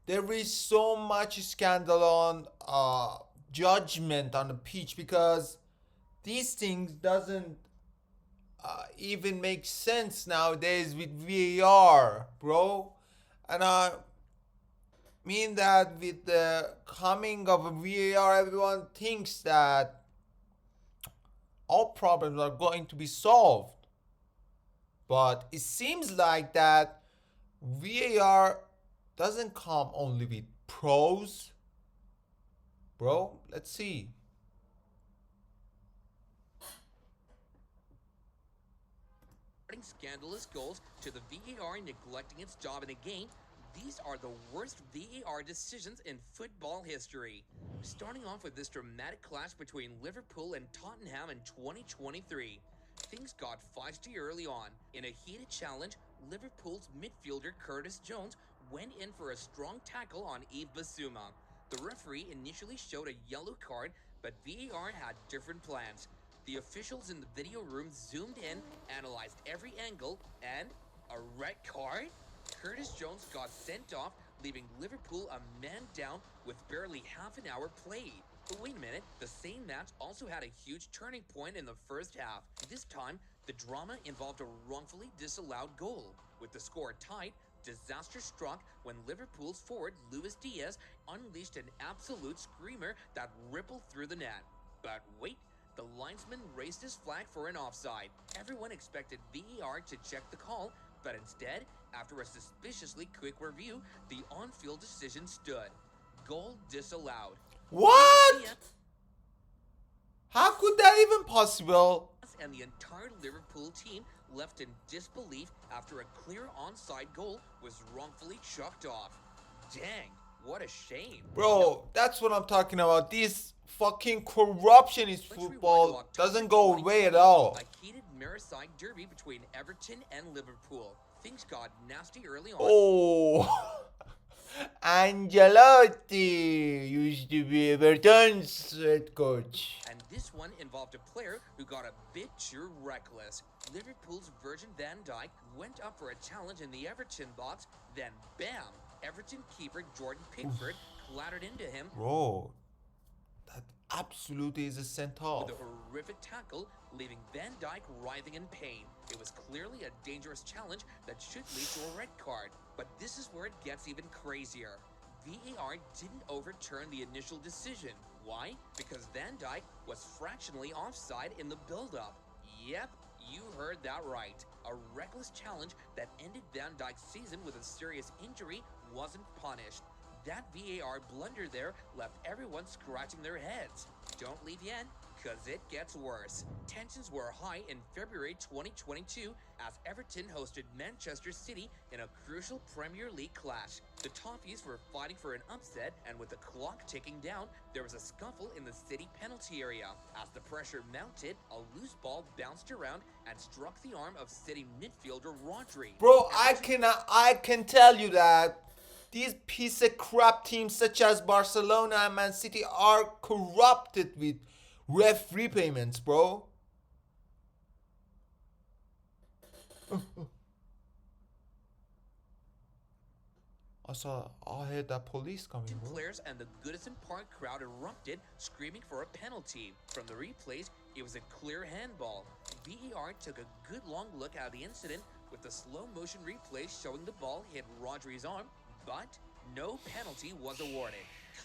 there is so much scandal on judgment on the pitch because these things doesn't even make sense nowadays with VAR, bro. And I mean that with the coming of a VAR, everyone thinks that all problems are going to be solved. But it seems like that VAR doesn't come only with pros, bro. Let's see. Scandalous goals to the VAR neglecting its job in a game. These are the worst VAR decisions in football history. Starting off with this dramatic clash between Liverpool and Tottenham in 2023. Things got feisty early on. In a heated challenge, Liverpool's midfielder Curtis Jones went in for a strong tackle on Yves Bissouma. The referee initially showed a yellow card, but VAR had different plans. The officials in the video room zoomed in, analyzed every angle, and a red card? Curtis Jones got sent off, leaving Liverpool a man down with barely half an hour played. But wait a minute, the same match also had a huge turning point in the first half. This time, the drama involved a wrongfully disallowed goal. With the score tight, disaster struck when Liverpool's forward Luis Diaz unleashed an absolute screamer that rippled through the net. But wait, the linesman raised his flag for an offside. Everyone expected VAR to check the call, but instead, after a suspiciously quick review, the on-field decision stood. Goal disallowed. What? How could that even possible? And the entire Liverpool team left in disbelief after a clear onside goal was wrongfully chucked off. Dang, what a shame. Bro, that's what I'm talking about. This fucking corruption in football doesn't go away at all. A heated Merseyside derby between Everton and Liverpool. Things got nasty early on. Oh, Angelotti used to be Everton's head coach. And this one involved a player who got a bit too reckless. Liverpool's Virgin van Dijk went up for a challenge in the Everton box, then bam! Everton keeper Jordan Pickford clattered into him. Bro, that absolutely is a sent off. With a horrific tackle, leaving Van Dijk writhing in pain. It was clearly a dangerous challenge that should lead to a red card. But this is where it gets even crazier. VAR didn't overturn the initial decision. Why? Because Van Dijk was fractionally offside in the build-up. Yep, you heard that right. A reckless challenge that ended Van Dijk's season with a serious injury wasn't punished. That VAR blunder there left everyone scratching their heads. Don't leave yet, cause it gets worse. Tensions were high in February 2022 as Everton hosted Manchester City in a crucial Premier League clash. The Toffees were fighting for an upset, and with the clock ticking down, there was a scuffle in the City penalty area. As the pressure mounted, a loose ball bounced around and struck the arm of City midfielder Rodri. Bro, I can tell you that these piece of crap teams such as Barcelona and Man City are corrupted with referee payments, bro. I heard that police coming, bro. Players and the Goodison Park crowd erupted, screaming for a penalty. From the replays, it was a clear handball. VAR took a good long look at the incident with the slow motion replay showing the ball hit Rodri's arm, but no penalty was awarded.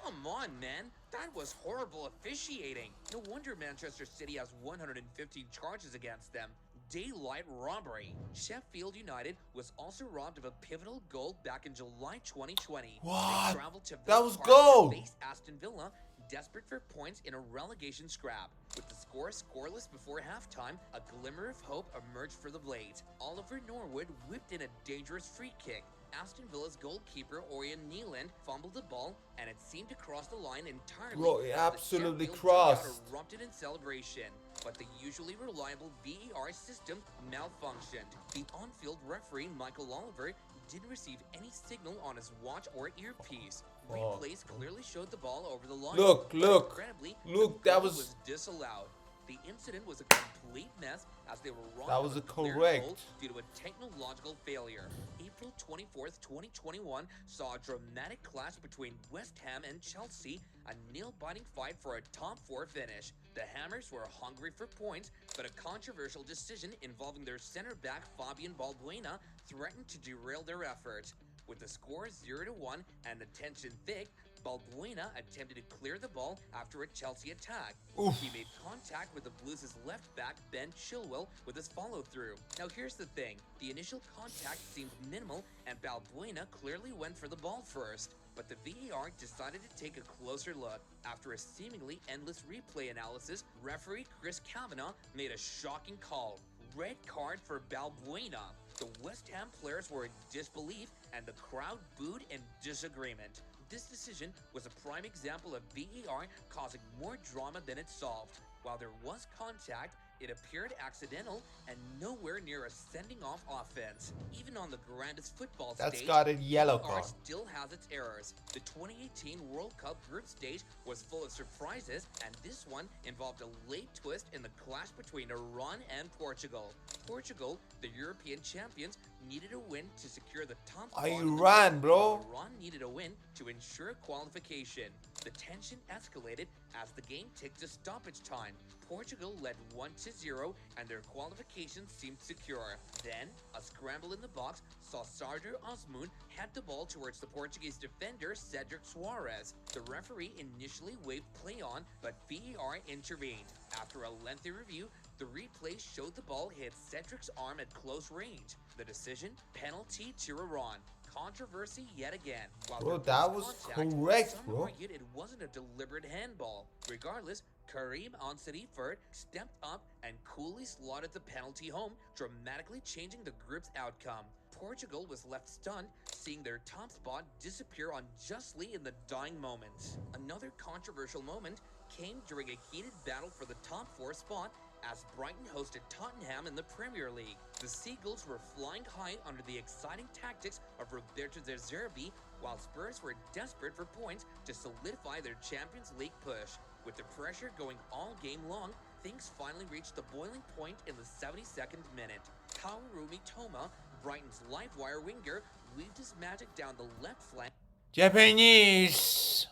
Come on, man. That was horrible officiating. No wonder Manchester City has 115 charges against them. Daylight robbery. Sheffield United was also robbed of a pivotal goal back in July 2020. What? They traveled to That Villa was Park gold. to face Aston Villa, desperate for points in a relegation scrap. With the score scoreless before halftime, a glimmer of hope emerged for the Blades. Oliver Norwood whipped in a dangerous free kick. Aston Villa's goalkeeper Orion Neeland fumbled the ball, and it seemed to cross the line entirely. Bro, it as the absolutely Sheffield crossed. dugout erupted in celebration, but the usually reliable VAR system malfunctioned. The on-field referee Michael Oliver didn't receive any signal on his watch or earpiece. Replays clearly showed the ball over the line. Look, but look, incredibly, look, the that goal was disallowed. The incident was a complete mess as they were robbed That of was a a clear correct. goal due to a technological failure. A April 24th, 2021 saw a dramatic clash between West Ham and Chelsea, a nail-biting fight for a top four finish. The Hammers were hungry for points, but a controversial decision involving their center-back Fabian Balbuena threatened to derail their efforts. With the score 0-1 and the tension thick, Balbuena attempted to clear the ball after a Chelsea attack. Oof. He made contact with the Blues' left back Ben Chilwell with his follow-through. Now here's the thing, the initial contact seemed minimal and Balbuena clearly went for the ball first. But the VAR decided to take a closer look. After a seemingly endless replay analysis, referee Chris Kavanagh made a shocking call. Red card for Balbuena. The West Ham players were in disbelief and the crowd booed in disagreement. This decision was a prime example of VAR causing more drama than it solved. While there was contact, it appeared accidental and nowhere near a sending off offense. Even on the grandest football That's stage, got a yellow VAR card. still has its errors. The 2018 World Cup group stage was full of surprises, and this one involved a late twist in the clash between Iran and Portugal. Portugal, the European champions, needed a win to secure the top spot in the Iran, group, bro. while Iran needed a win to ensure qualification. The tension escalated as the game ticked to stoppage time. Portugal led 1-0 and their qualification seemed secure. Then, a scramble in the box saw Sardar Azmoun head the ball towards the Portuguese defender Cedric Soares. The referee initially waved play on, but VAR intervened. After a lengthy review, the replay showed the ball hit Cedric's arm at close range. The decision? Penalty to Iran. Controversy yet again. While Bro, there that was contact, correct, some bro. argued it wasn't a deliberate handball. Regardless, Karim Ansarifert stepped up and coolly slotted the penalty home, dramatically changing the group's outcome. Portugal was left stunned, seeing their top spot disappear unjustly in the dying moments. Another controversial moment came during a heated battle for the top four spot as Brighton hosted Tottenham in the Premier League. The Seagulls were flying high under the exciting tactics of Roberto De Zerbi, while Spurs were desperate for points to solidify their Champions League push. With the pressure going all game long, things finally reached the boiling point in the 72nd minute. Kaoru Mitoma, Brighton's live-wire winger, weaved his magic down the left flank, Japanese.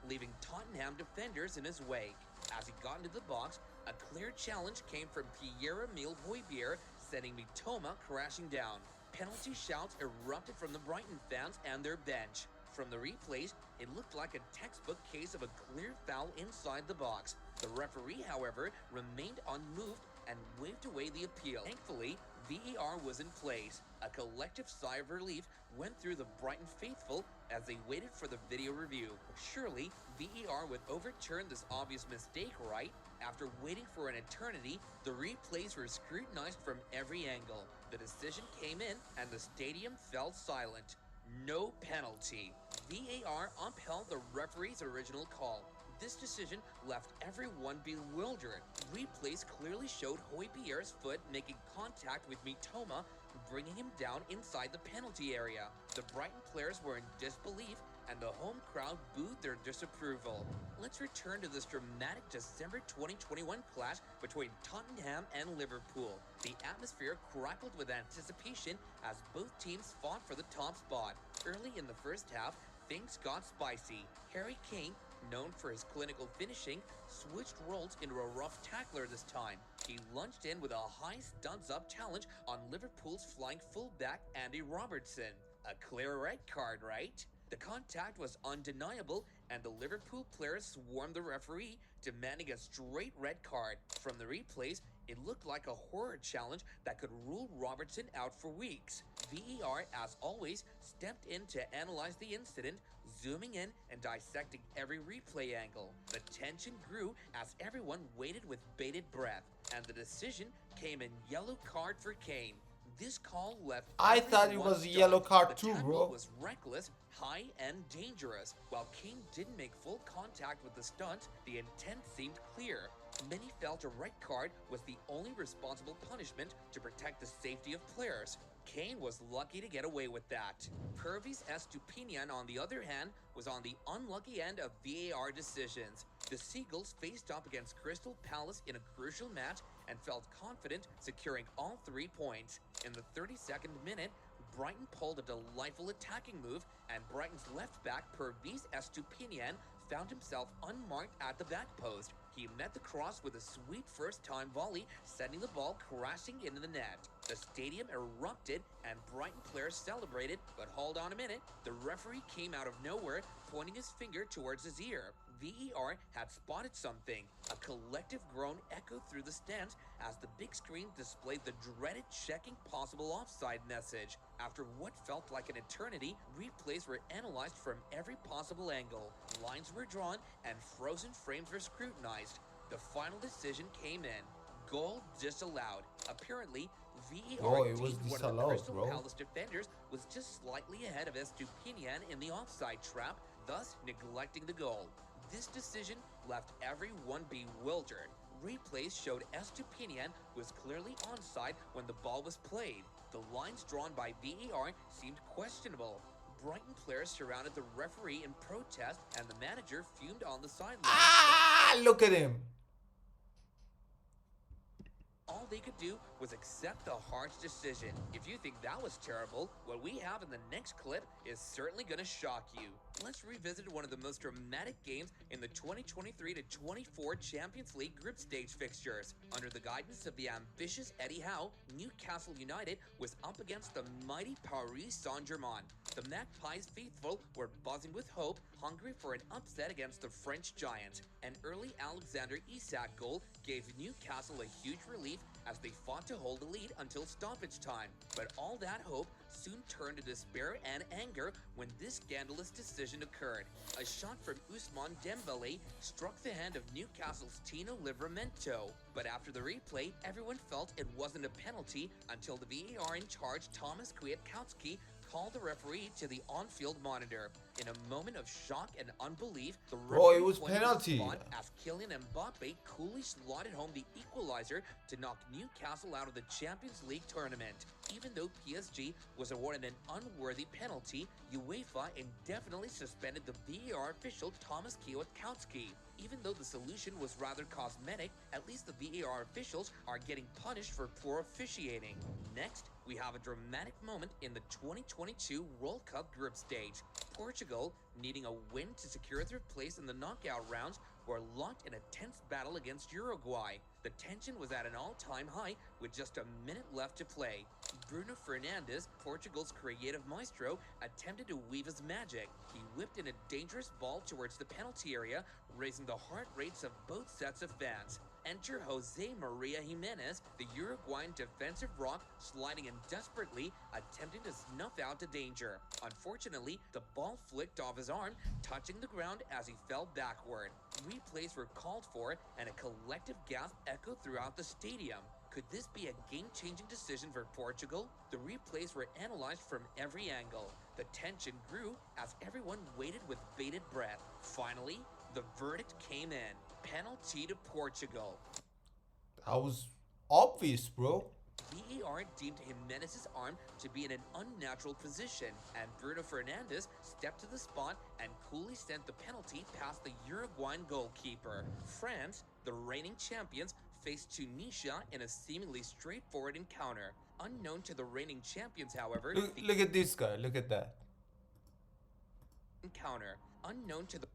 leaving Tottenham defenders in his wake. As he got into the box, a clear challenge came from Pierre-Emile Højbjerg, sending Mitoma crashing down. Penalty shouts erupted from the Brighton fans and their bench. From the replays, it looked like a textbook case of a clear foul inside the box. The referee, however, remained unmoved and waved away the appeal. Thankfully, VAR was in place. A collective sigh of relief went through the Brighton faithful as they waited for the video review. Surely, VAR would overturn this obvious mistake, right? After waiting for an eternity, the replays were scrutinized from every angle. The decision came in and the stadium fell silent. No penalty. VAR upheld the referee's original call. This decision left everyone bewildered. Replays clearly showed Højbjerg's foot making contact with Mitoma, bringing him down inside the penalty area. The Brighton players were in disbelief, and the home crowd booed their disapproval. Let's return to this dramatic December 2021 clash between Tottenham and Liverpool. The atmosphere crackled with anticipation as both teams fought for the top spot. Early in the first half, things got spicy. Harry Kane, known for his clinical finishing, switched roles into a rough tackler this time. He lunged in with a high studs-up challenge on Liverpool's flying fullback Andy Robertson. A clear red card, right? The contact was undeniable, and the Liverpool players swarmed the referee, demanding a straight red card. From the replays, it looked like a horror challenge that could rule Robertson out for weeks. VAR, as always, stepped in to analyze the incident, zooming in and dissecting every replay angle. The tension grew as everyone waited with bated breath, and the decision came in yellow card for Kane. This call left I thought it everyone was a stunned. yellow card The too, tackle bro. was reckless, high, and dangerous. While Kane didn't make full contact with the stunt, the intent seemed clear. Many felt a red card was the only responsible punishment to protect the safety of players. Kane was lucky to get away with that. Pervis Estupinian, on the other hand, was on the unlucky end of VAR decisions. The Seagulls faced up against Crystal Palace in a crucial match and felt confident securing all 3 points. In the 32nd minute, Brighton pulled a delightful attacking move, and Brighton's left back Pervis Estupinian found himself unmarked at the back post. He met the cross with a sweet first-time volley, sending the ball crashing into the net. The stadium erupted, and Brighton players celebrated, but hold on a minute. The referee came out of nowhere, pointing his finger towards his ear. VAR had spotted something. A collective groan echoed through the stands as the big screen displayed the dreaded checking possible offside message. After what felt like an eternity, replays were analyzed from every possible angle. Lines were drawn and frozen frames were scrutinized. The final decision came in. Goal disallowed. Apparently, Bro, VAR it was deemed one of the disallowed, Crystal bro. Palace defenders was just slightly ahead of Estupinian in the offside trap, thus neglecting the goal. This decision left everyone bewildered. Replays showed Estupinian was clearly onside when the ball was played. The lines drawn by VAR seemed questionable. Brighton players surrounded the referee in protest, and the manager fumed on the sideline. Ah, look at him. All they could do was accept the harsh decision. If you think that was terrible, what we have in the next clip is certainly going to shock you. Let's revisit one of the most dramatic games in the 2023-24 Champions League group stage fixtures. Under the guidance of the ambitious Eddie Howe, Newcastle United was up against the mighty Paris Saint-Germain. The Magpies faithful were buzzing with hope, hungry for an upset against the French giant. An early Alexander Isak goal gave Newcastle a huge relief as they fought to hold the lead until stoppage time. But all that hope soon turned to despair and anger when this scandalous decision occurred. A shot from Ousmane Dembele struck the hand of Newcastle's Tino Livramento. But after the replay, everyone felt it wasn't a penalty until the VAR in charge, Thomas Kwiatkowski, called the referee to the on-field monitor. In a moment of shock and unbelief, the referee It was pointed to the penalty. spot as Kylian Mbappe coolly slotted home the equalizer to knock Newcastle out of the Champions League tournament. Even though PSG was awarded an unworthy penalty, UEFA indefinitely suspended the VAR official Thomas Kwiatkowski. Even though the solution was rather cosmetic, at least the VAR officials are getting punished for poor officiating. Next, we have a dramatic moment in the 2022 World Cup group stage. Portugal, needing a win to secure their place in the knockout rounds, were locked in a tense battle against Uruguay. The tension was at an all-time high with just a minute left to play. Bruno Fernandes, Portugal's creative maestro, attempted to weave his magic. He whipped in a dangerous ball towards the penalty area, raising the heart rates of both sets of fans. Enter Jose Maria Jimenez, the Uruguayan defensive rock, sliding in desperately, attempting to snuff out the danger. Unfortunately, the ball flicked off his arm, touching the ground as he fell backward. Replays were called for, and a collective gasp echoed throughout the stadium. Could this be a game-changing decision for Portugal? The replays were analyzed from every angle. The tension grew as everyone waited with bated breath. Finally, the verdict came in. Penalty to Portugal. That was obvious, bro. VAR deemed Jimenez's arm to be in an unnatural position, and Bruno Fernandes stepped to the spot and coolly sent the penalty past the Uruguayan goalkeeper. France, the reigning champions, faced Tunisia in a seemingly straightforward encounter. Unknown to the reigning champions, however, Look at this guy. Look at that. Unknown to the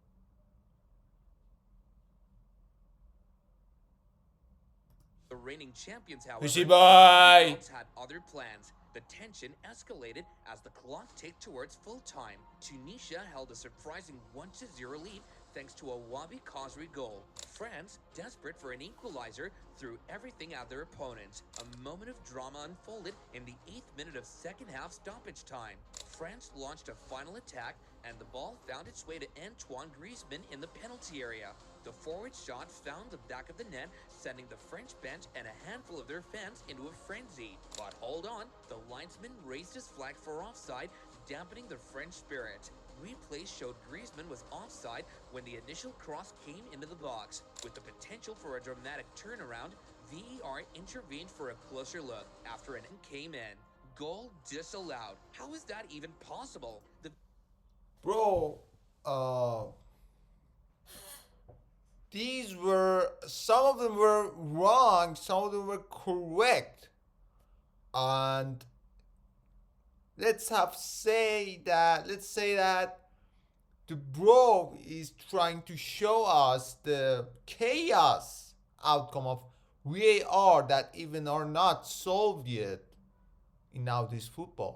reigning champions, however, Fishy boy. had other plans. The tension escalated as the clock ticked towards full time. Tunisia held a surprising 1-0 lead thanks to a Wabi Khazri goal. France, desperate for an equalizer, threw everything at their opponents. A moment of drama unfolded in the 8th minute of second half stoppage time. France launched a final attack, and the ball found its way to Antoine Griezmann in the penalty area. The forward shot found the back of the net, sending the French bench and a handful of their fans into a frenzy. But hold on, the linesman raised his flag for offside, dampening the French spirit. Replays showed Griezmann was offside when the initial cross came into the box. With the potential for a dramatic turnaround, VAR intervened for a closer look after an end came in. Goal disallowed. How is that even possible? Bro, some of them were wrong, some of them were correct. And let's say that the bro is trying to show us the chaos outcome of VAR that even are not solved yet in nowadays football.